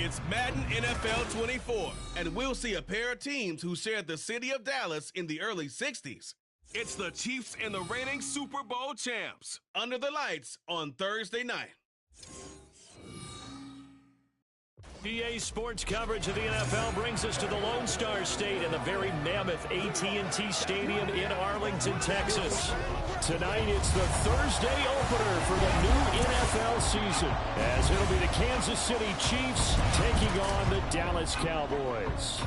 It's Madden NFL 24, and we'll see a pair of teams who shared the city of Dallas in the early 60s. It's the Chiefs and the reigning Super Bowl champs under the lights on Thursday night. EA Sports coverage of the NFL brings us to the Lone Star State and the very mammoth AT&T Stadium in Arlington, Texas. Tonight, it's the Thursday opener for the new NFL season, as it'll be the Kansas City Chiefs taking on the Dallas Cowboys.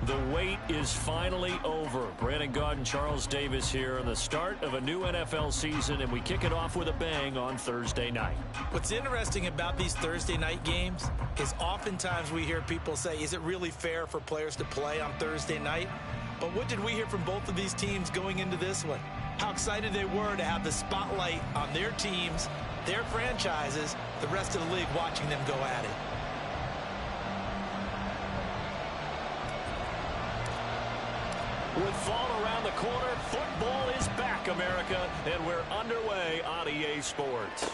The wait is finally over. Brandon Gaudin, Charles Davis here on the start of a new NFL season, and we kick it off with a bang on Thursday night. What's interesting about these Thursday night games is oftentimes we hear people say, is it really fair for players to play on Thursday night? But what did we hear from both of these teams going into this one? How excited they were to have the spotlight on their teams, their franchises, the rest of the league watching them go at it. With fall around the corner, football is back, America, and we're underway on EA Sports.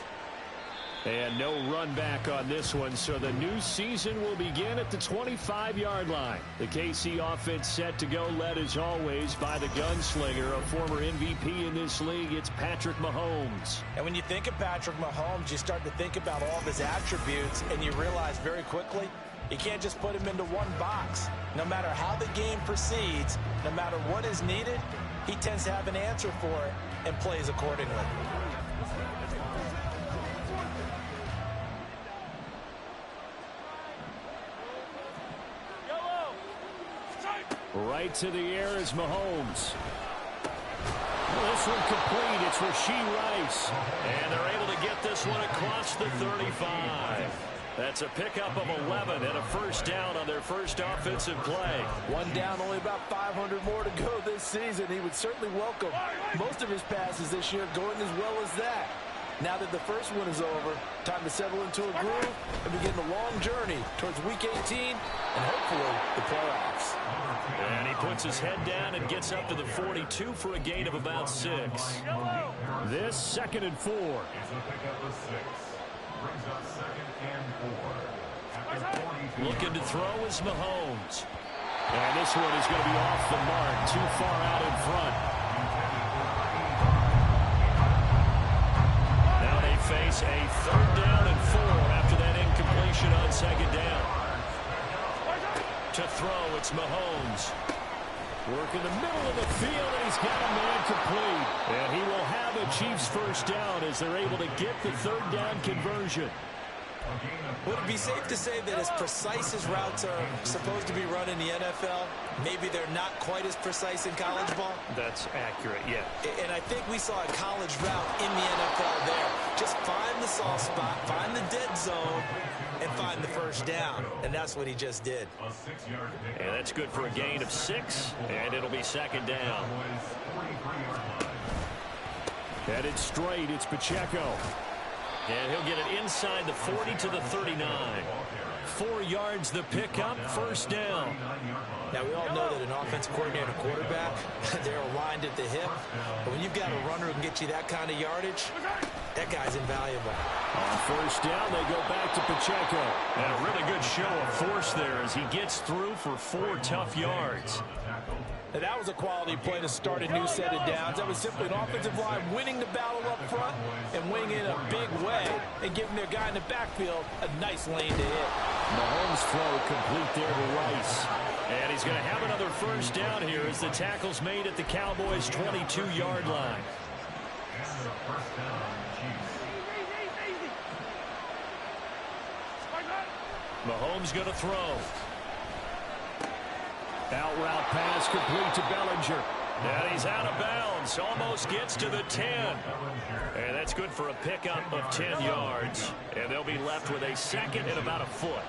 And no run back on this one, so the new season will begin at the 25-yard line. The KC offense set to go, led as always by the gunslinger, a former MVP in this league. It's Patrick Mahomes. And when you think of Patrick Mahomes, you start to think about all of his attributes, and you realize very quickly, you can't just put him into one box. No matter how the game proceeds, no matter what is needed, he tends to have an answer for it and plays accordingly. Right to the air is Mahomes. This one complete. It's Rashee Rice. And they're able to get this one across the 35. That's a pickup of 11 and a first down on their first offensive play. One down, only about 500 more to go this season. He would certainly welcome most of his passes this year going as well as that. Now that the first one is over, time to settle into a groove and begin the long journey towards Week 18 and hopefully the playoffs. And he puts his head down and gets up to the 42 for a gain of about 6. This 2nd and 4. Looking to throw is Mahomes. And this one is going to be off the mark, too far out in front. Now they face a 3rd down and 4 after that incompletion on 2nd down. To throw, it's Mahomes. Work in the middle of the field, and he's got a man complete. And he will have a Chiefs first down as they're able to get the 3rd down conversion. Would it be safe to say that as precise as routes are supposed to be run in the NFL, maybe they're not quite as precise in college ball? That's accurate, yeah. And I think we saw a college route in the NFL there. Just find the soft spot, find the dead zone, and find the first down. And that's what he just did. And that's good for a gain of 6, and it'll be 2nd down. Headed straight, it's Pacheco. And he'll get it inside the 40 to the 39. 4 yards the pickup, first down. Now, we all know that an offensive coordinator and a quarterback, they're aligned at the hip. But when you've got a runner who can get you that kind of yardage, that guy's invaluable. On first down, they go back to Pacheco. And a really good show of force there as he gets through for 4 tough yards. And that was a quality play to start a new set of downs. That was simply an offensive line winning the battle up front and winning in a big way and giving their guy in the backfield a nice lane to hit. Mahomes' throw complete there to Rice. And he's going to have another first down here as the tackle's made at the Cowboys' 22-yard line. Mahomes going to throw. Out route pass complete to Bellinger. And he's out of bounds. Almost gets to the 10. And that's good for a pickup of 10 yards. And they'll be left with a 2nd and about a foot.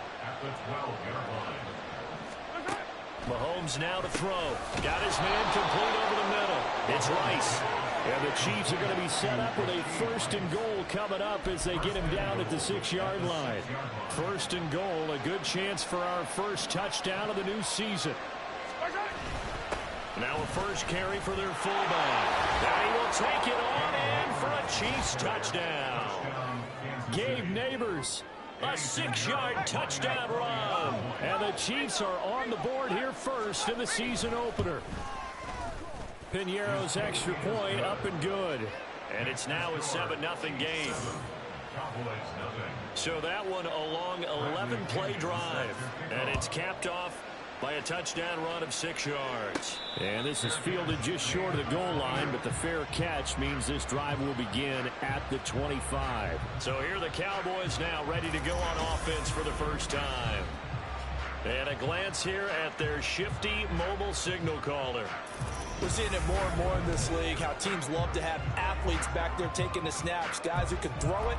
Mahomes now to throw. Got his man complete over the middle. It's Rice. And the Chiefs are going to be set up with a 1st and goal coming up as they get him down at the 6-yard line. 1st and goal, a good chance for our first touchdown of the new season. Now a first carry for their fullback. And he will take it on in for a Chiefs touchdown. Gabe Neighbors. A 6-yard touchdown run. And the Chiefs are on the board here first in the season opener. Piñeiro's extra point up and good. And it's now a 7-0 game. So that one a long 11-play drive. And it's capped off by a touchdown run of 6 yards. And this is fielded just short of the goal line, but the fair catch means this drive will begin at the 25. So here are the Cowboys now ready to go on offense for the first time. And a glance here at their shifty mobile signal caller. We're seeing it more and more in this league, how teams love to have athletes back there taking the snaps, guys who can throw it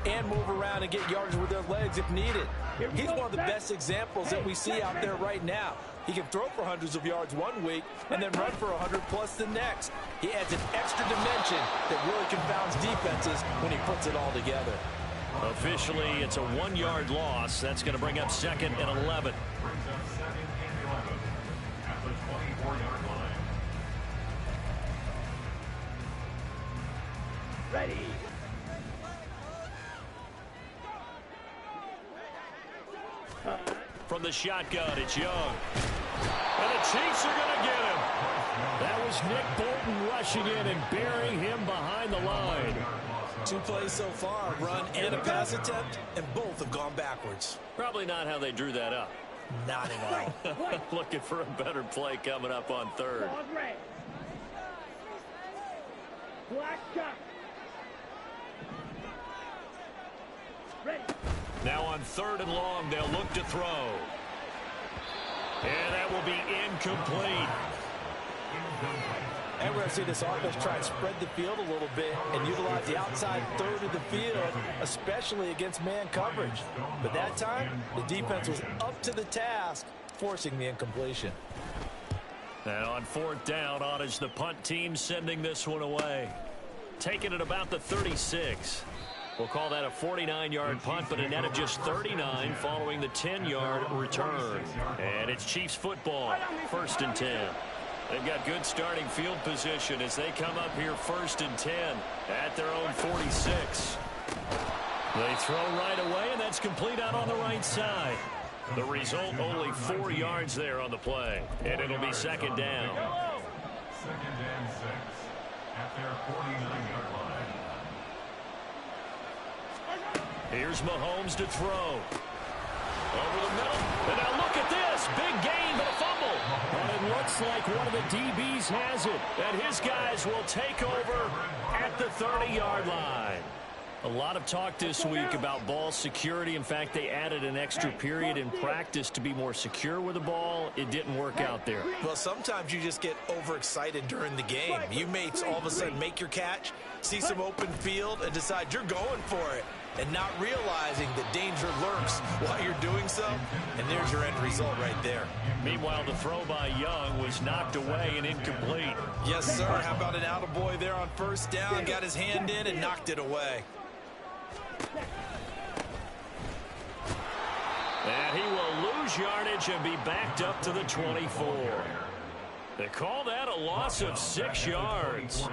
and move around and get yardage with their legs if needed. He's one of the best examples that we see out there right now. He can throw for hundreds of yards one week and then run for 100+ the next. He adds an extra dimension that really confounds defenses when he puts it all together. Officially, it's a 1-yard loss. That's going to bring up 2nd and 11. Ready. From the shotgun, it's Young. And the Chiefs are going to get him. That was Nick Bolton rushing in and burying him behind the line. 2 plays so far, a run and a pass attempt, and both have gone backwards. Probably not how they drew that up. Not at all. Looking for a better play coming up on 3rd. Black shot. Ready. Now on 3rd and long, they'll look to throw. And that will be incomplete. And we're going to see this offense try and spread the field a little bit and utilize the outside third of the field, especially against man coverage. But that time, the defense was up to the task, forcing the incompletion. And on 4th down, on is the punt team sending this one away. Taking it about the 36. We'll call that a 49-yard punt, but a net of just 39 following the 10-yard return. And it's Chiefs football, 1st and 10. They've got good starting field position as they come up here 1st and 10 at their own 46. They throw right away, and that's complete out on the right side. The result, only 4 yards there on the play, and it'll be 2nd down. 2nd and 6 at their 49-yard line. Here's Mahomes to throw. Over the middle. And now look at this. Big gain, but a fumble. But it looks like one of the DBs has it. And his guys will take over at the 30-yard line. A lot of talk this week about ball security. In fact, they added an extra period in practice to be more secure with the ball. It didn't work out there. Well, sometimes you just get overexcited during the game. You may all of a sudden make your catch, see some open field, and decide you're going for it, and not realizing the danger lurks while you're doing so, and there's your end result right there. Meanwhile, the throw by Young was knocked away and incomplete. Yes, sir. How about an attaboy there on 1st down? Got his hand in and knocked it away. And he will lose yardage and be backed up to the 24. They call that a loss of 6 yards.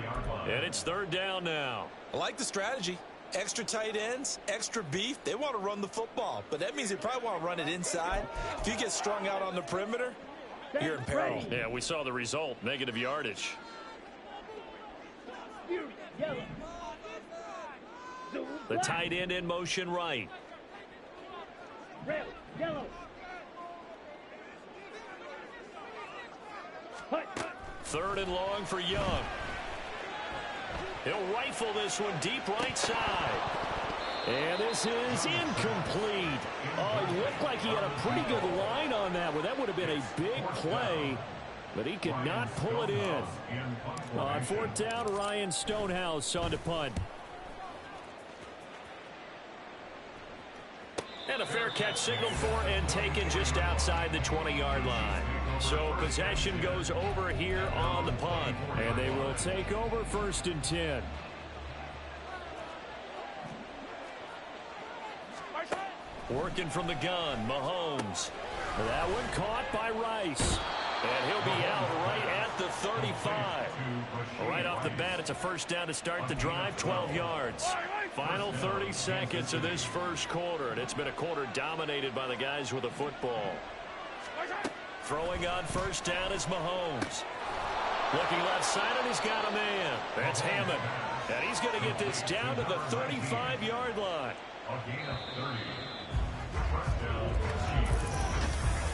And it's 3rd down now. I like the strategy. Extra tight ends, extra beef. They want to run the football, but that means they probably want to run it inside. If you get strung out on the perimeter, you're in peril. Yeah, we saw the result, negative yardage. The tight end in motion right. Red, yellow. 3rd and long for Young. He'll rifle this one deep right side. And this is incomplete. Oh, it looked like he had a pretty good line on that one. That would have been a big play, but he could not pull it in. On 4th down, Ryan Stonehouse on to punt. And a fair catch signaled for and taken just outside the 20-yard line. So possession goes over here on the punt. And they will take over 1st and 10. Working from the gun, Mahomes. That one caught by Rice. And he'll be out right at the 35. Right off the bat, it's a first down to start the drive, 12 yards. Final 30 seconds of this first quarter, and it's been a quarter dominated by the guys with the football. Throwing on first down is Mahomes. Looking left side, and he's got a man. That's Hammond. And he's going to get this down to the 35-yard line.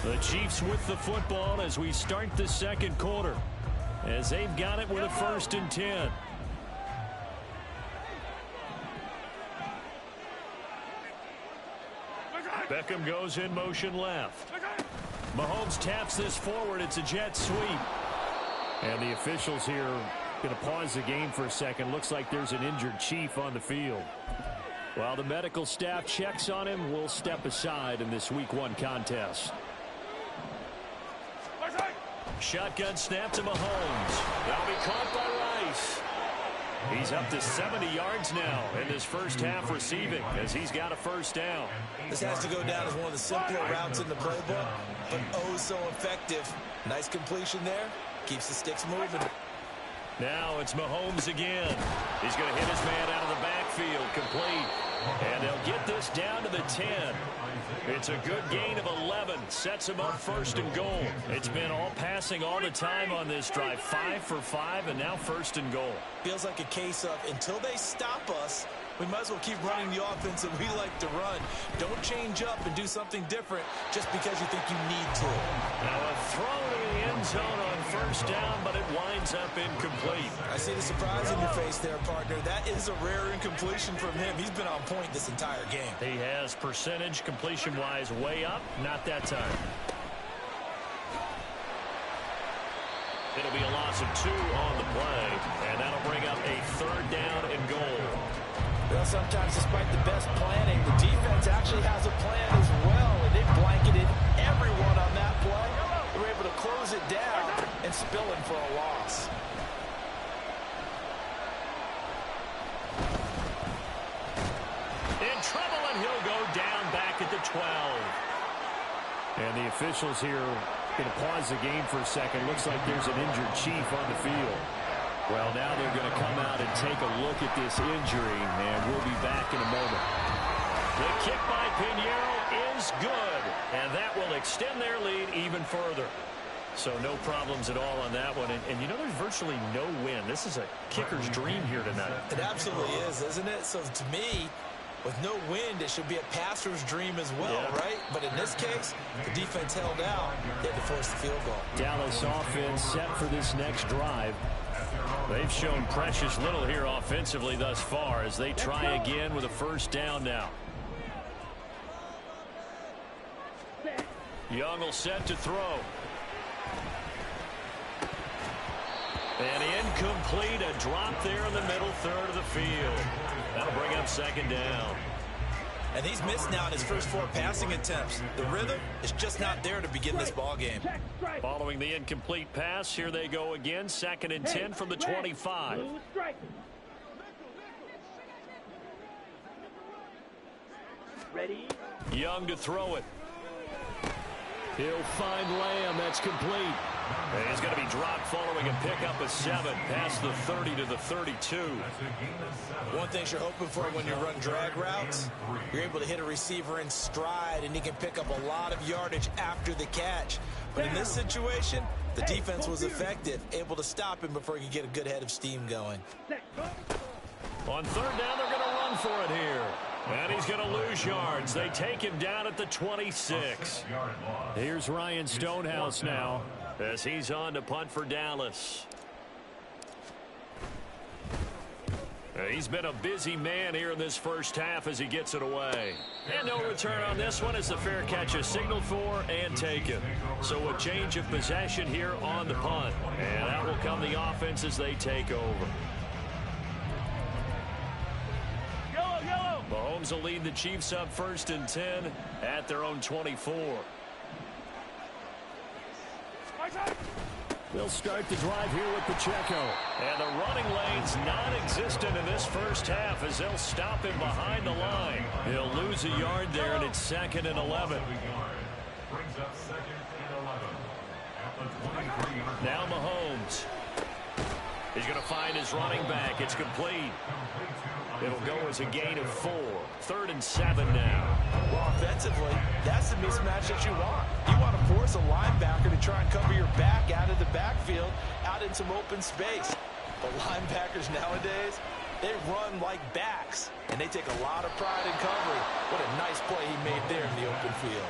The Chiefs with the football as we start the second quarter, as they've got it with a 1st and 10. Beckham goes in motion left. Mahomes taps this forward. It's a jet sweep. And the officials here going to pause the game for a second. Looks like there's an injured Chief on the field. While the medical staff checks on him, we'll step aside in this Week 1 contest. Shotgun snap to Mahomes. That'll be caught by Rice. He's up to 70 yards now in this first half receiving as he's got a first down. This has to go down as one of the simpler routes in the playbook, but oh so effective. Nice completion there. Keeps the sticks moving. Now it's Mahomes again. He's going to hit his man out of the backfield, complete. And they'll get this down to the 10. It's a good gain of 11. Sets him up 1st and goal. It's been all passing all the time on this drive. 5 for 5, and now 1st and goal. Feels like a case of until they stop us, we might as well keep running the offense that we like to run. Don't change up and do something different just because you think you need to. Now a throw to the end zone on 1st down, but it winds up incomplete. I see the surprise in your face there, partner. That is a rare incompletion from him. He's been on point this entire game. He has percentage completion-wise way up. Not that time. It'll be a loss of 2 on the play, and that'll bring up a 3rd down and goal. Well, sometimes despite the best planning, the defense actually has a plan as well, and they blanketed everyone on that play. They were able to close it down and spill it for a loss. In trouble, and he'll go down back at the 12. And the officials here going to pause the game for a second. Looks like there's an injured Chief on the field. Well, now they're going to come out and take a look at this injury, and we'll be back in a moment. The kick by Pinheiro is good, and that will extend their lead even further. So no problems at all on that one. And you know, there's virtually no wind. This is a kicker's dream here tonight. It absolutely is, isn't it? So to me, with no wind, it should be a passer's dream as well, right? But in this case, the defense held out. They had to force the field goal. Dallas offense set for this next drive. They've shown precious little here offensively thus far as they try again with a 1st down now. Young will set to throw. And incomplete, a drop there in the middle 3rd of the field. That'll bring up 2nd down. And he's missed now in his first 4 passing attempts. The rhythm is just not there to begin this ball game. Following the incomplete pass, here they go again. 2nd and 10 from the 25. Ready? Young to throw it. He'll find Lamb. That's complete. And he's going to be dropped following a pickup of 7 past the 30 to the 32. One thing you're hoping for when you run drag routes, you're able to hit a receiver in stride, and he can pick up a lot of yardage after the catch. But in this situation, the defense was effective, able to stop him before he could get a good head of steam going. On 3rd down, they're going to run for it here. And he's going to lose yards. They take him down at the 26. Here's Ryan Stonehouse now as he's on to punt for Dallas. He's been a busy man here in this first half as he gets it away. And no return on this one as the fair catch is signaled for and taken. So a change of possession here on the punt. And out will come the offense as they take over. Mahomes will lead the Chiefs up 1st and 10 at their own 24. They'll start the drive here with Pacheco. And the running lane's non-existent in this first half as they'll stop him behind the line. He'll lose a yard there, and it's 2nd and 11. Brings up 2nd and 11 at the 20. He's going to find his running back. It's complete. It'll go as a gain of 4. 3rd and 7 now. Well, offensively, that's the mismatch that you want. You want to force a linebacker to try and cover your back out of the backfield, out in some open space. But linebackers nowadays, they run like backs, and they take a lot of pride in covering. What a nice play he made there in the open field.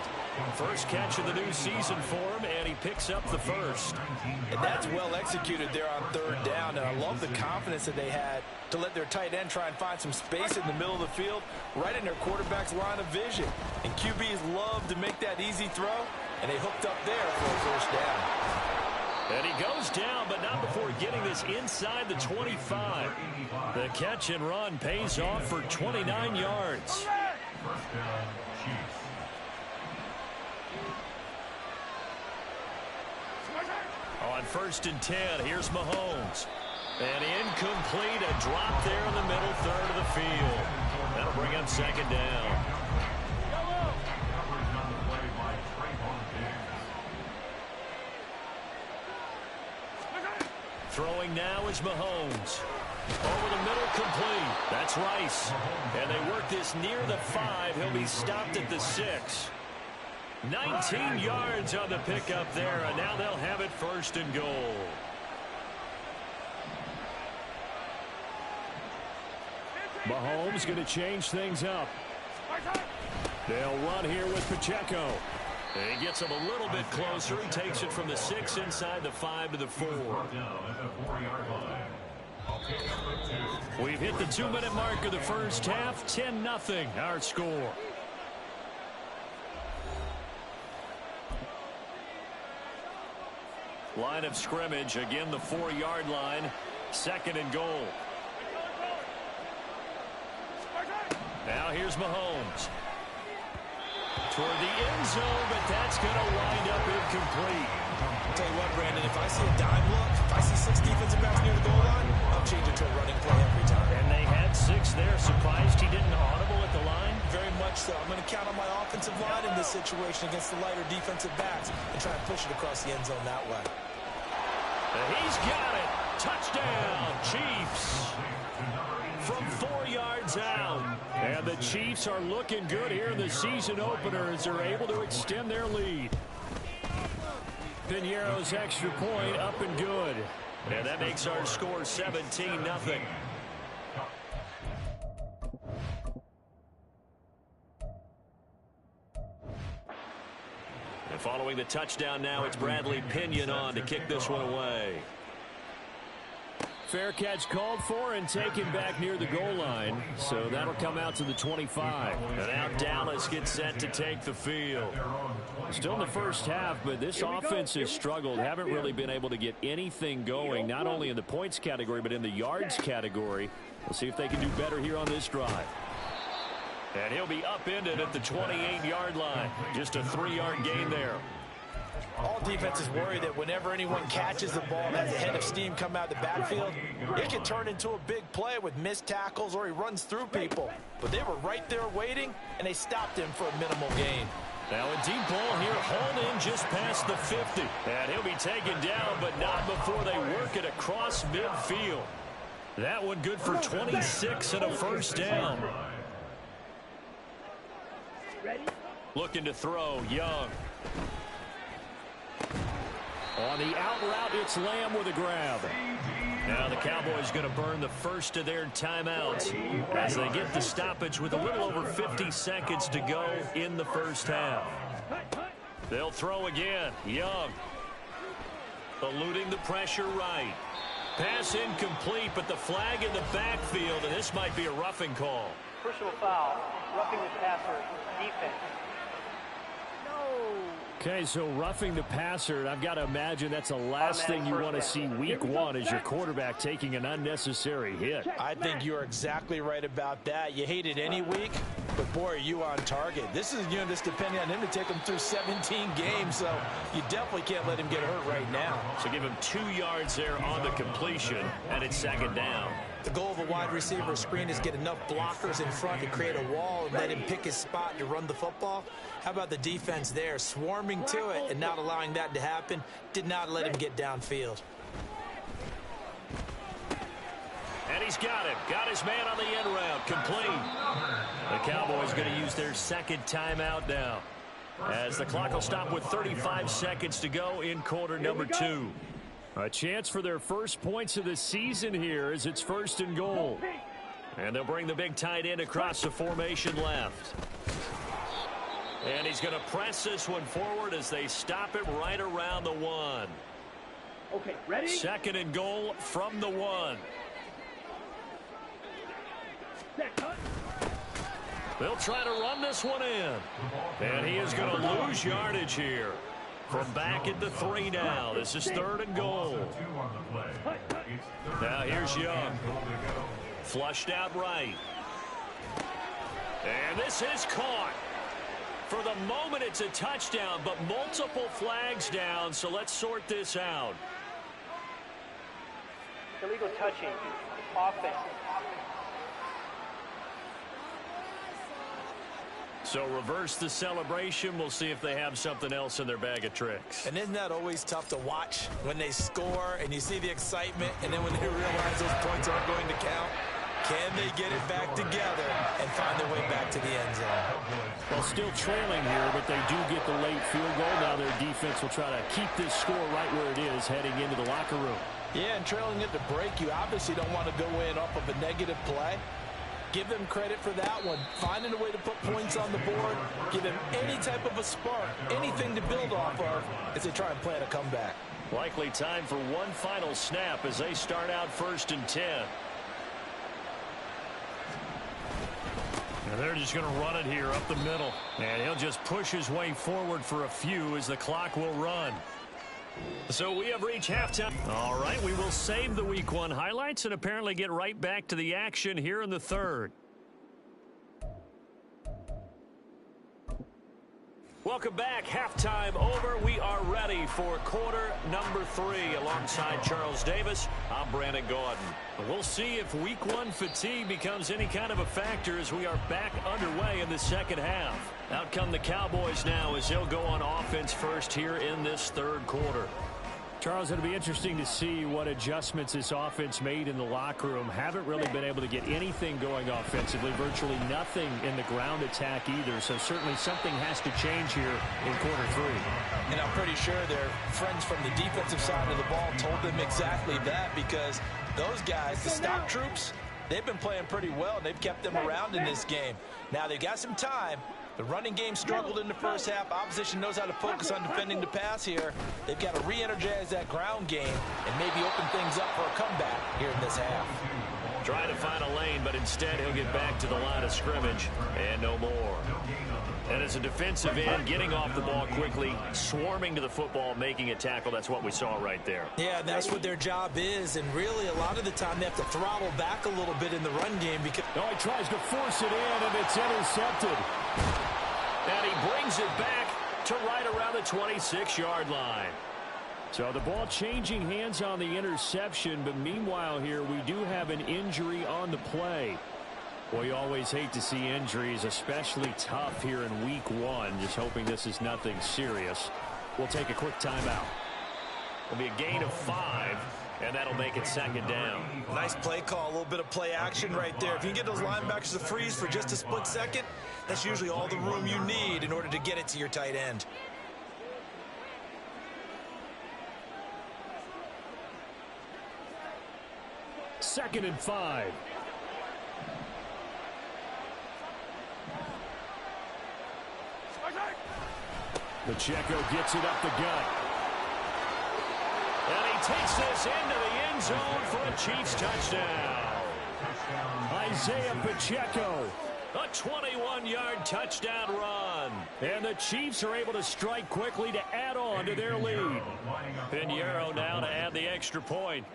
First catch of the new season for him, and he picks up the first. And that's well executed there on 3rd down. And I love the confidence that they had to let their tight end try and find some space in the middle of the field, right in their quarterback's line of vision. And QBs love to make that easy throw, and they hooked up there for a 1st down. And he goes down, but not before getting this inside the 25. The catch and run pays off for 29 yards. First down, Chiefs. On 1st and 10, here's Mahomes. And incomplete, a drop there in the middle 3rd of the field. That'll bring up 2nd down. Coverage on the play by Trayvon Diggs. Throwing now is Mahomes. Over the middle, complete. That's Rice. And they work this near the 5. He'll be stopped at the 6. 19 yards on the pickup there, and now they'll have it 1st and goal. Mahomes going to change things up. They'll run here with Pacheco. And he gets him a little bit closer. He takes it from the 6 inside the 5 to the 4. We've hit the 2-minute mark of the first half. 10-0 our score. Line of scrimmage, again the 4-yard line. 2nd and goal. Now here's Mahomes. Toward the end zone, but that's going to wind up incomplete. I'll tell you what, Brandon, if I see a dime look, if I see 6 defensive backs near the goal line, I'll change it to a running play every time. And they had 6 there. Surprised he didn't audible at the line? Very much so. I'm going to count on my offensive line in this situation against the lighter defensive backs and try and push it across the end zone that way. And he's got it. Touchdown, Chiefs. From 4 yards out. And the Chiefs are looking good here in the season opener as they're able to extend their lead. Piñeiro's extra point up and good. And that makes our score 17-0. And following the touchdown now, it's Bradley Pinion on to kick this one away. Fair catch called for and taken back near the goal line. So that'll come out to the 25. And now Dallas gets set to take the field. Still in the first half, but this offense has struggled. Haven't really been able to get anything going, not only in the points category, but in the yards category. We'll see if they can do better here on this drive. And he'll be upended at the 28-yard line. Just a 3-yard gain there. All defenses worry that whenever anyone catches the ball and has a head of steam come out of the backfield, it can turn into a big play with missed tackles or he runs through people. But they were right there waiting, and they stopped him for a minimal gain. Now a deep ball here, hauled in just past the 50. And he'll be taken down, but not before they work it across midfield. That one good for 26 and a 1st down. Looking to throw, Young. On the out route, it's Lamb with a grab. Now the Cowboys going to burn the first of their timeouts as they get the stoppage with a little over 50 seconds to go in the first half. They'll throw again. Young. Eluding the pressure right. Pass incomplete, but the flag in the backfield, and this might be a roughing call. Personal foul, roughing the passer, defense. Okay, so roughing the passer, I've got to imagine that's the last thing you want to see week 1 as your quarterback taking an unnecessary hit. I think you're exactly right about that. You hate it any week, but boy, are you on target. This is, this depending on him to take him through 17 games, so you definitely can't let him get hurt right now. So give him 2 yards there on the completion, and it's 2nd down. The goal of a wide receiver screen is get enough blockers in front to create a wall and let him pick his spot to run the football. How about the defense there, swarming to it and not allowing that to happen? Did not let him get downfield. And he's got him. Got his man on the end route. Complete. The Cowboys going to use their second timeout now, as the clock will stop with 35 seconds to go in quarter number 2. A chance for their first points of the season here as it's 1st and goal. And they'll bring the big tight end across the formation left. And he's going to press this one forward as they stop it right around the 1. Okay, ready? 2nd and goal from the 1. They'll try to run this one in. And he is going to lose yardage here. From back at the 3 now. This is 3rd and goal. Now here's Young. Flushed out right. And this is caught. For the moment, it's a touchdown, but multiple flags down, so let's sort this out. Illegal touching. Offense. So reverse the celebration. We'll see if they have something else in their bag of tricks. And isn't that always tough to watch when they score and you see the excitement, and then when they realize those points aren't going to count? Can they get it back together and find their way back to the end zone? Well, still trailing here, but they do get the late field goal. Now their defense will try to keep this score right where it is heading into the locker room. Yeah, and trailing it to break, you obviously don't want to go in off of a negative play. Give them credit for that one. Finding a way to put points on the board. Give them any type of a spark, anything to build off of as they try and plan a comeback. Likely time for one final snap as they start out 1st and 10. And they're just going to run it here up the middle. And he'll just push his way forward for a few as the clock will run. So we have reached halftime. All right, we will save the Week 1 highlights and apparently get right back to the action here in the 3rd. Welcome back. Halftime over. We are ready for quarter number 3. Alongside Charles Davis, I'm Brandon Gaudin. We'll see if Week 1 fatigue becomes any kind of a factor as we are back underway in the second half. Out come the Cowboys now as they'll go on offense first here in this 3rd quarter. Charles, it'll be interesting to see what adjustments this offense made in the locker room. Haven't really been able to get anything going offensively, virtually nothing in the ground attack either. So certainly something has to change here in quarter 3. And I'm pretty sure their friends from the defensive side of the ball told them exactly that, because those guys, the stock troops, they've been playing pretty well. They've kept them around in this game. Now they've got some time. The running game struggled in the first half. Opposition knows how to focus on defending the pass here. They've got to re-energize that ground game and maybe open things up for a comeback here in this half. Trying to find a lane, but instead he'll get back to the line of scrimmage and no more. And as a defensive end, getting off the ball quickly, swarming to the football, making a tackle, that's what we saw right there. Yeah, that's what their job is, and really a lot of the time they have to throttle back a little bit in the run game because... Oh, he tries to force it in, and it's intercepted. And he brings it back to right around the 26-yard line. So the ball changing hands on the interception, but meanwhile here we do have an injury on the play. Well, you always hate to see injuries, especially tough here in Week 1. Just hoping this is nothing serious. We'll take a quick timeout. It'll be a gain of 5, and that'll make it 2nd down. Nice play call, a little bit of play action right there. If you can get those linebackers to freeze for just a split second, that's usually all the room you need in order to get it to your tight end. Second and 5. Pacheco gets it up the gut. And he takes this into the end zone for a Chiefs touchdown. Isaiah Pacheco, a 21-yard touchdown run. And the Chiefs are able to strike quickly to add on to their lead. Pinheiro now to add the extra point.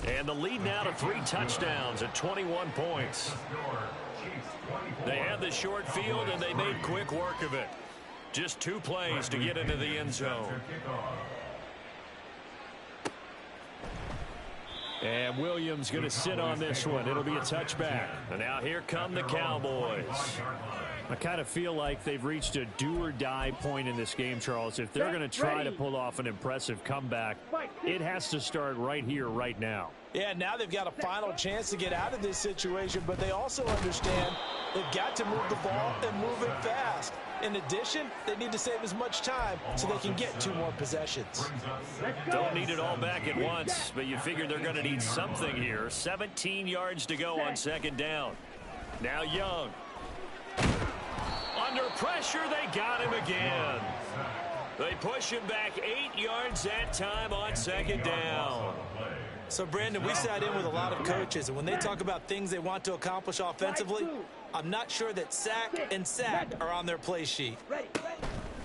And the lead now to 3 touchdowns at 21 points. They had the short field, and they made quick work of it. Just 2 plays to get into the end zone. And Williams going to sit on this one. It'll be a touchback. And now here come the Cowboys. I kind of feel like they've reached a do-or-die point in this game, Charles. If they're going to try to pull off an impressive comeback, it has to start right here, right now. Yeah, now they've got a final chance to get out of this situation, but they also understand they've got to move the ball and move it fast. In addition, they need to save as much time so they can get 2 more possessions. Don't need it all back at once, but you figure they're going to need something here. 17 yards to go on second down. Now Young. Under pressure, they got him again. They push him back 8 yards that time on second down. So, Brandon, we sat in with a lot of coaches, and when they talk about things they want to accomplish offensively, I'm not sure that sack and sack are on their play sheet.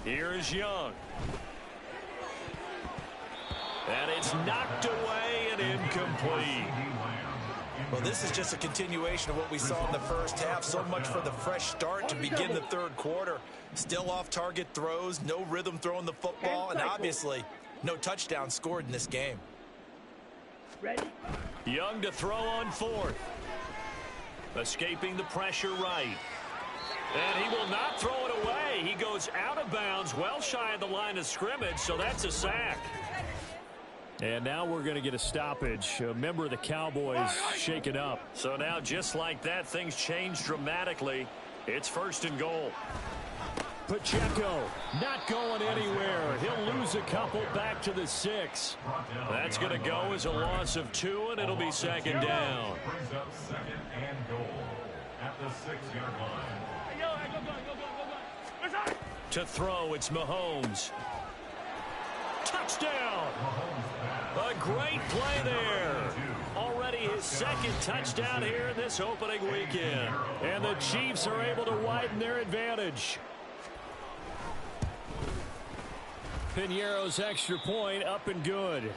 Here's Young. And it's knocked away and incomplete. Well, this is just a continuation of what we saw in the first half. So much for the fresh start to begin the third quarter. Still off-target throws, no rhythm throwing the football, and obviously no touchdown scored in this game. Young to throw on 4th. Escaping the pressure right. And he will not throw it away. He goes out of bounds, well shy of the line of scrimmage, so that's a sack. And now we're going to get a stoppage. A member of the Cowboys shaken up. So now, just like that, things change dramatically. It's 1st and goal. Pacheco not going anywhere. He'll lose a couple back to the 6. That's going to go as a loss of 2, and it'll be 2nd down. Brings up 2nd and goal at the 6-yard line. To throw, it's Mahomes. Touchdown! A great play there. Already his 2nd touchdown here in this opening weekend. And the Chiefs are able to widen their advantage. Piñeiro's extra point up and good.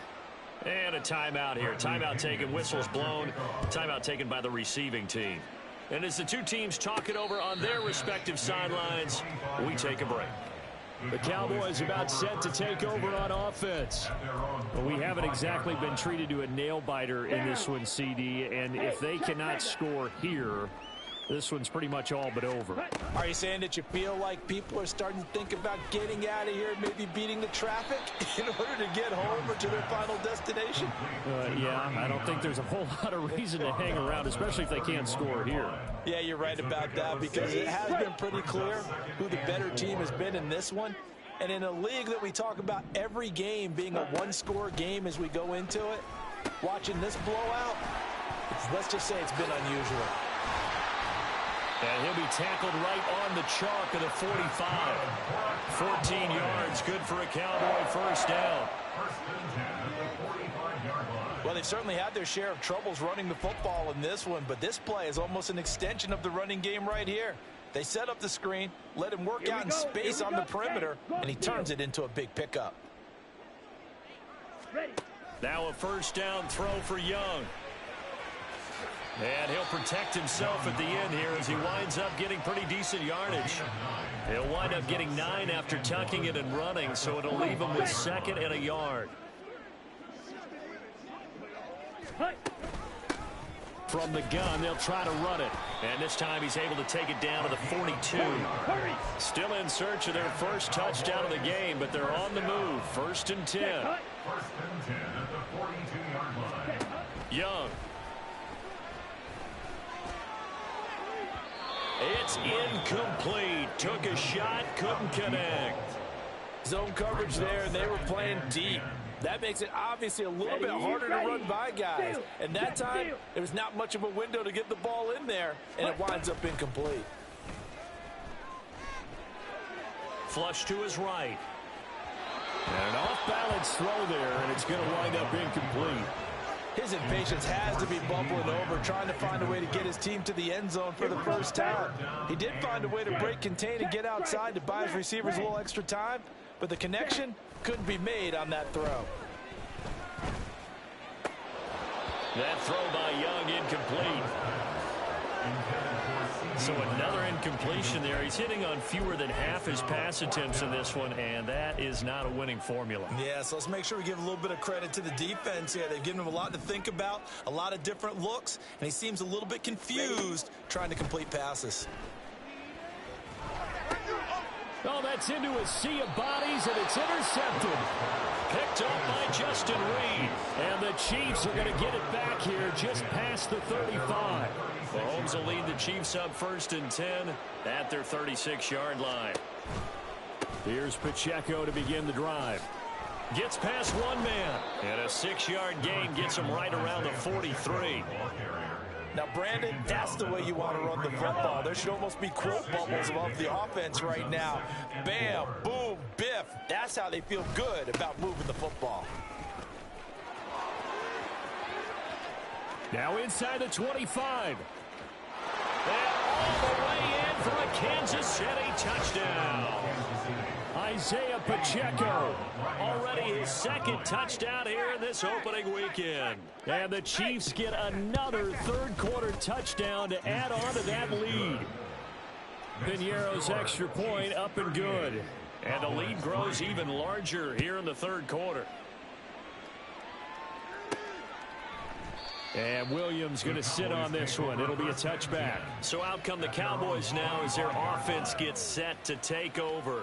And a timeout here. Timeout taken, whistles blown. Timeout taken by the receiving team. And as the 2 teams talk it over on their respective sidelines, we take a break. The Cowboys about set to take over on offense. Well, we haven't exactly been treated to a nail-biter in this one, CD, and if they cannot score here, this one's pretty much all but over. Are you saying that you feel like people are starting to think about getting out of here, maybe beating the traffic in order to get home or to their final destination? Yeah, I don't think there's a whole lot of reason to hang around, especially if they can't score here. Yeah, you're right about that, because it has been pretty clear who the better team has been in this one. And in a league that we talk about every game being a 1-score game as we go into it, watching this blowout, let's just say it's been unusual. And he'll be tackled right on the chalk of the 45. 14 yards, good for a Cowboy first down. Well, they've certainly had their share of troubles running the football in this one, but this play is almost an extension of the running game right here. They set up the screen, let him work out in space on the perimeter, and he turns it into a big pickup. Now a first down throw for Young. And he'll protect himself at the end here as he winds up getting pretty decent yardage. He'll wind up getting 9 after tucking it and running, so it'll leave him with 2nd and a yard. From the gun, they'll try to run it. And this time he's able to take it down to the 42. Still in search of their first touchdown of the game, but they're on the move. 1st and 10. 1st and 10 at the 42-yard line. Young. It's incomplete. Took a shot, couldn't connect. Zone coverage there, and they were playing deep. That makes it obviously a little bit harder to run by guys. And that time, there was not much of a window to get the ball in there, and it winds up incomplete. Flush to his right. And an off-balance throw there, and it's going to wind up incomplete. His impatience has to be bubbling over, trying to find a way to get his team to the end zone for the first time. He did find a way to break contain and get outside to buy his receivers a little extra time, but the connection couldn't be made on that throw. That throw by Young incomplete. So another incompletion there. He's hitting on fewer than half his pass attempts in this one, and that is not a winning formula. Yeah, so let's make sure we give a little bit of credit to the defense here. They've given him a lot to think about, a lot of different looks, and he seems a little bit confused trying to complete passes. Oh, that's into a sea of bodies, and it's intercepted. Picked up by Justin Reed. And the Chiefs are going to get it back here just past the 35. Mahomes will lead the Chiefs up 1st and 10 at their 36-yard line. Here's Pacheco to begin the drive. Gets past one man. And a 6-yard gain gets him right around the 43. Now, Brandon, that's the way you want to run the football. There should almost be quote bubbles above the offense right now. Bam, boom, biff. That's how they feel good about moving the football. Now inside the 25. And all the way in for a Kansas City touchdown. Isaiah Pacheco, already his 2nd touchdown here in this opening weekend. And the Chiefs get another 3rd quarter touchdown to add on to that lead. Piñeiro's extra point up and good. And the lead grows even larger here in the 3rd quarter. And Williams going to sit on this one. It'll be a touchback. So out come the Cowboys now as their offense gets set to take over.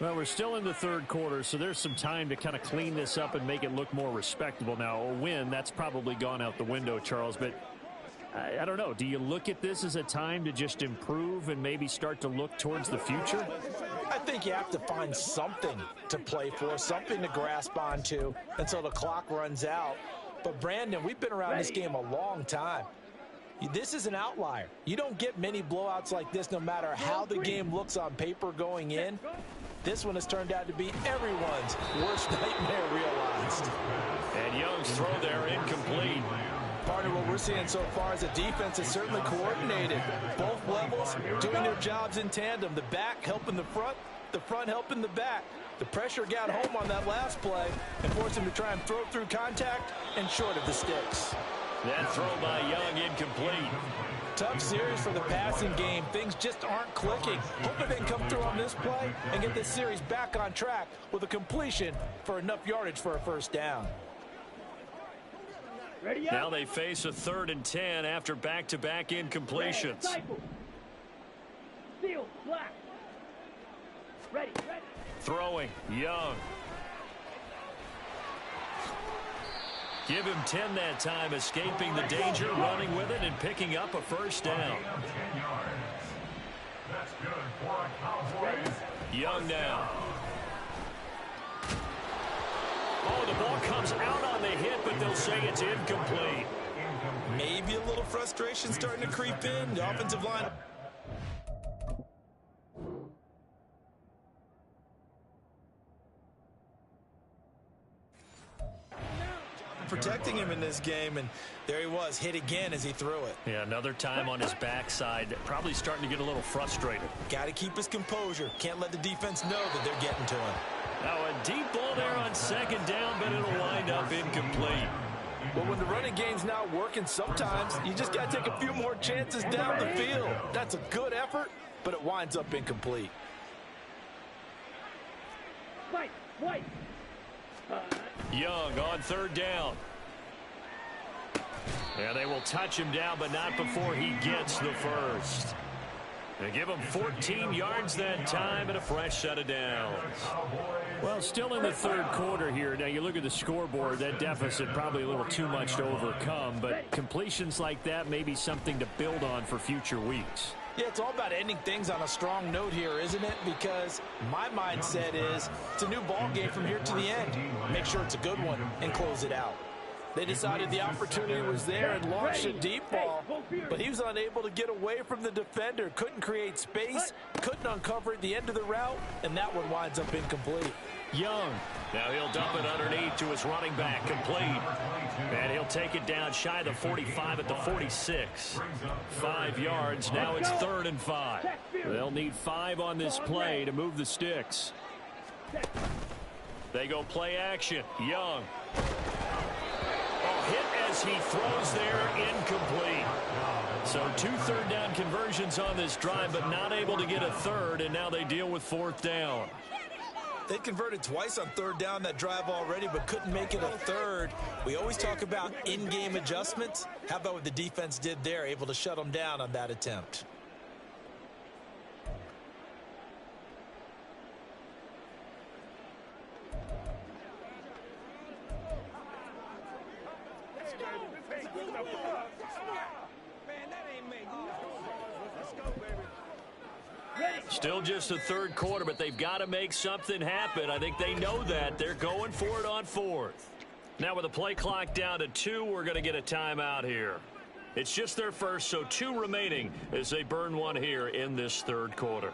Well, we're still in the 3rd quarter, so there's some time to kind of clean this up and make it look more respectable. Now, a win, that's probably gone out the window, Charles, but I don't know. Do you look at this as a time to just improve and maybe start to look towards the future? I think you have to find something to play for, something to grasp onto until the clock runs out. But, Brandon, we've been around this game a long time. This is an outlier. You don't get many blowouts like this no matter how the game looks on paper going in. This one has turned out to be everyone's worst nightmare realized. And Young's throw there incomplete. Partner, what we're seeing so far is the defense is certainly coordinated. Both levels doing their jobs in tandem. The back helping the front helping the back. The pressure got home on that last play and forced him to try and throw through contact and short of the sticks. That throw by Young incomplete. Tough series for the passing game. Things just aren't clicking. Hoping they can come through on this play and get this series back on track with a completion for enough yardage for a 1st down. Now they face a 3rd and 10 after back-to-back incompletions. Seal, black. Ready. Throwing, Young. Give him 10 that time, escaping the danger, running with it, and picking up a 1st down. That's good for a Cowboys. Young now. Oh, the ball comes out on the hit, but they'll say it's incomplete. Maybe a little frustration starting to creep in. The offensive line. Protecting him in this game, and there he was, hit again as he threw it. Yeah, another time on his backside, probably starting to get a little frustrated. Got to keep his composure. Can't let the defense know that they're getting to him. Now a deep ball there on 2nd down, but it'll wind up incomplete. Well, when the running game's not working, sometimes you just got to take a few more chances down the field. That's a good effort, but it winds up incomplete. White. Young on 3rd down. Yeah, they will touch him down, but not before he gets the 1st. They give him 14 yards that time and a fresh set of downs. Well, still in the 3rd quarter here. Now, you look at the scoreboard, that deficit probably a little too much to overcome, but completions like that may be something to build on for future weeks. Yeah, it's all about ending things on a strong note here, isn't it? Because my mindset is it's a new ball game from here to the end. Make sure it's a good one and close it out. They decided the opportunity was there and launched a deep ball, but he was unable to get away from the defender, couldn't create space, couldn't uncover at the end of the route, and that one winds up incomplete. Young. Now he'll dump it underneath to his running back, complete. And he'll take it down shy of the 45 at the 46. 5 yards. Now it's 3rd and 5. They'll need 5 on this play to move the sticks. They go play action. Young. Hit as he throws there, incomplete. So 2 3rd down conversions on this drive, but not able to get a 3rd, and now they deal with 4th down. They converted twice on 3rd down that drive already, but couldn't make it a 3rd. We always talk about in-game adjustments. How about what the defense did there, able to shut them down on that attempt? Still just the third quarter, but they've got to make something happen. I think they know that. They're going for it on fourth. Now with the play clock down to 2, we're going to get a timeout here. It's just their first, so 2 remaining as they burn one here in this third quarter.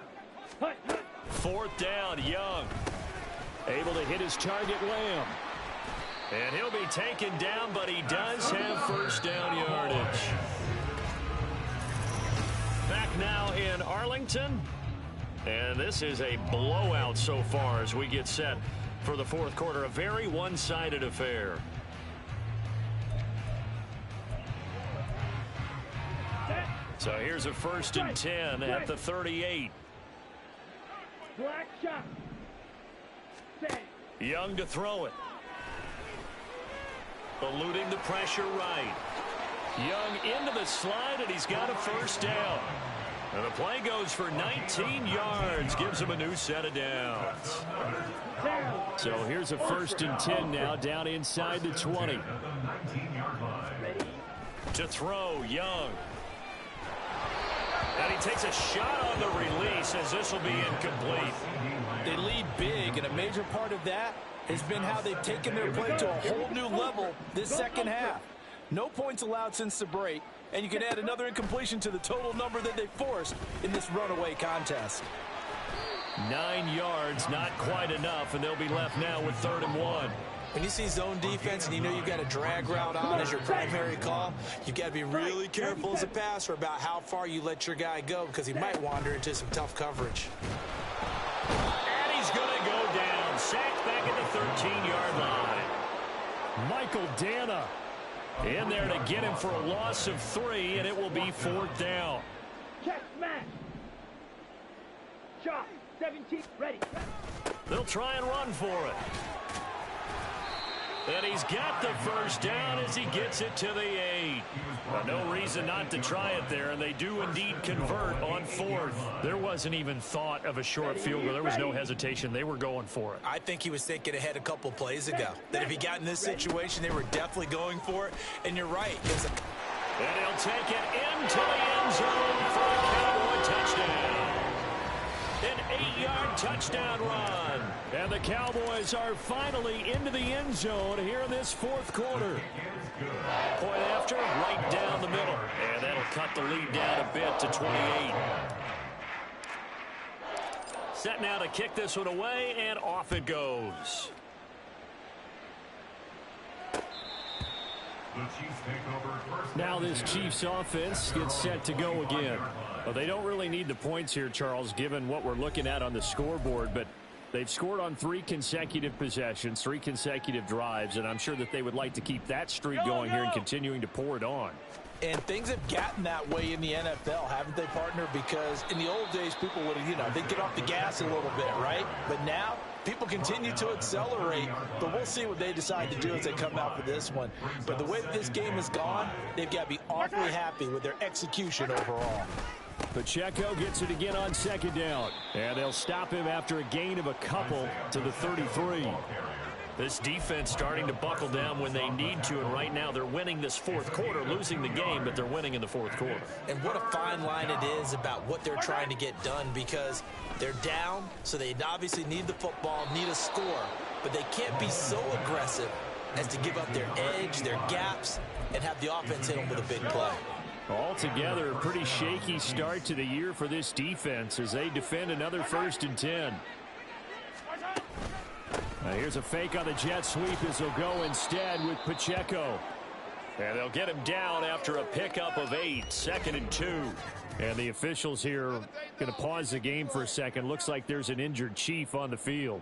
Fourth down, Young. Able to hit his target, Lamb. And he'll be taken down, but he does have first down yardage. Back now in Arlington. And this is a blowout so far as we get set for the fourth quarter. A very one-sided affair. So here's a 1st and 10 at the 38. Young to throw it. Eluding the pressure right. Young into the slide, and he's got a first down. And the play goes for 19 yards. Gives him a new set of downs. So here's a 1st and 10 now, down inside the 20. To throw, Young. And he takes a shot on the release as this will be incomplete. They lead big, and a major part of that has been how they've taken their play to a whole new level this second half. No points allowed since the break, and you can add another incompletion to the total number that they forced in this runaway contest. 9 yards, not quite enough, and they'll be left now with 3rd and 1. When you see zone defense and you know you've got a drag route on as your primary call, you've got to be really careful as a passer about how far you let your guy go because he might wander into some tough coverage. And he's going to go down. Sacked back at the 13-yard line. Michael Dana in there to get him for a loss of 3, and it will be 4th down. Check, smash. Shot, 17, ready. They'll try and run for it. And he's got the first down as he gets it to the 8. No reason not to try it there, and they do indeed convert on 4th. There wasn't even thought of a short field goal. There was no hesitation. They were going for it. I think he was thinking ahead a couple plays ago. That if he got in this situation, they were definitely going for it. And you're right. And he'll take it into the end zone for a Cowboy touchdown. An 8-yard touchdown run. And the Cowboys are finally into the end zone here in this 4th quarter. Point after, right down the middle. And that'll cut the lead down a bit to 28. Set now to kick this one away, and off it goes. Now this Chiefs offense gets set to go again. Well, they don't really need the points here, Charles, given what we're looking at on the scoreboard, but they've scored on 3 consecutive possessions, 3 consecutive drives, and I'm sure that they would like to keep that streak going here and continuing to pour it on. And things have gotten that way in the NFL, haven't they, partner? Because in the old days, people would, they'd get off the gas a little bit, right? But now, people continue to accelerate, but we'll see what they decide to do as they come out for this one. But the way that this game has gone, they've got to be awfully happy with their execution overall. Pacheco gets it again on 2nd down. And they'll stop him after a gain of a couple to the 33. This defense starting to buckle down when they need to, and right now they're winning this 4th quarter, losing the game, but they're winning in the 4th quarter. And what a fine line it is about what they're trying to get done, because they're down, so they obviously need the football, need a score, but they can't be so aggressive as to give up their edge, their gaps, and have the offense hit them with a big play. Altogether, a pretty shaky start to the year for this defense as they defend another 1st and 10. Now here's a fake on the jet sweep as they'll go instead with Pacheco. And they'll get him down after a pickup of 8, 2nd and 2. And the officials here going to pause the game for a second. Looks like there's an injured Chief on the field.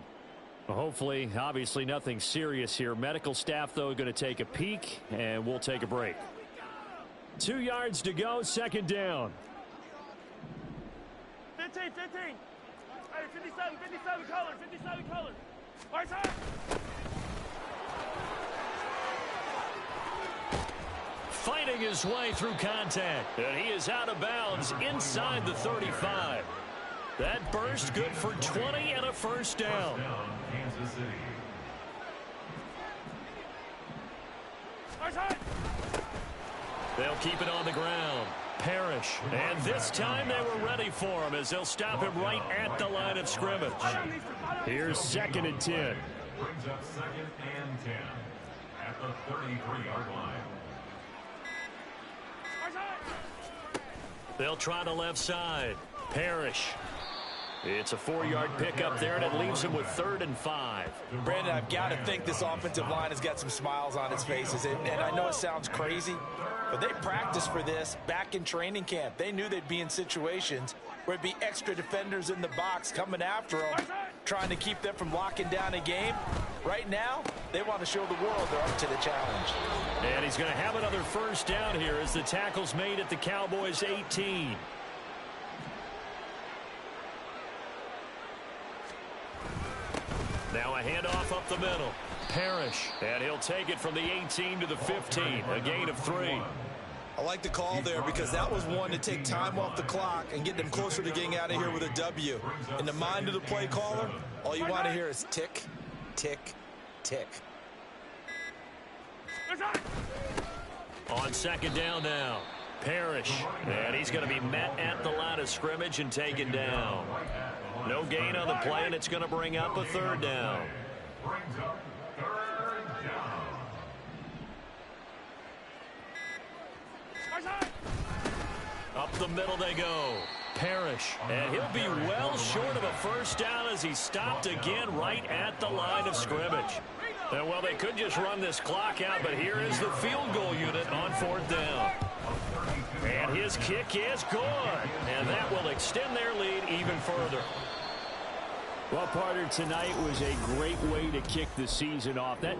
Well, hopefully, obviously nothing serious here. Medical staff, though, going to take a peek, and we'll take a break. 2 yards to go, 2nd down. 15. All right, 57 colors. Right side. Fighting his way through contact, and he is out of bounds inside the 35. That burst good for 20 and a first down. Kansas City. Right side. They'll keep it on the ground. Parrish. And this time they were ready for him as they'll stop him right at the line of scrimmage. Here's 2nd and 10. Brings up 2nd and 10 at the 33-yard line. They'll try the left side. Parrish. It's a 4-yard pickup there, and it leaves him with 3rd and 5. Brandon, I've got to think this offensive line has got some smiles on its faces. And I know it sounds crazy, but they practiced for this back in training camp. They knew they'd be in situations where it'd be extra defenders in the box coming after them, trying to keep them from locking down a game. Right now, they want to show the world they're up to the challenge. And he's going to have another 1st down here as the tackle's made at the Cowboys' 18. Now a handoff up the middle. Parrish. And he'll take it from the 18 to the 15. A gain of 3. I like the call there because that was one to take time off the clock and get them closer to getting out of here with a W. In the mind of the play caller, all you want to hear is tick, tick, tick. On 2nd down now. Parrish. And he's going to be met at the line of scrimmage and taken down. No gain on the play, and it's going to bring up a 3rd down. Brings up 3rd down. Up the middle they go. Parrish. And he'll be well short of a 1st down as he's stopped again right at the line of scrimmage. And, well, they could just run this clock out, but here is the field goal unit on 4th down. And his kick is good. And that will extend their lead even further. Well, partner, tonight was a great way to kick the season off. That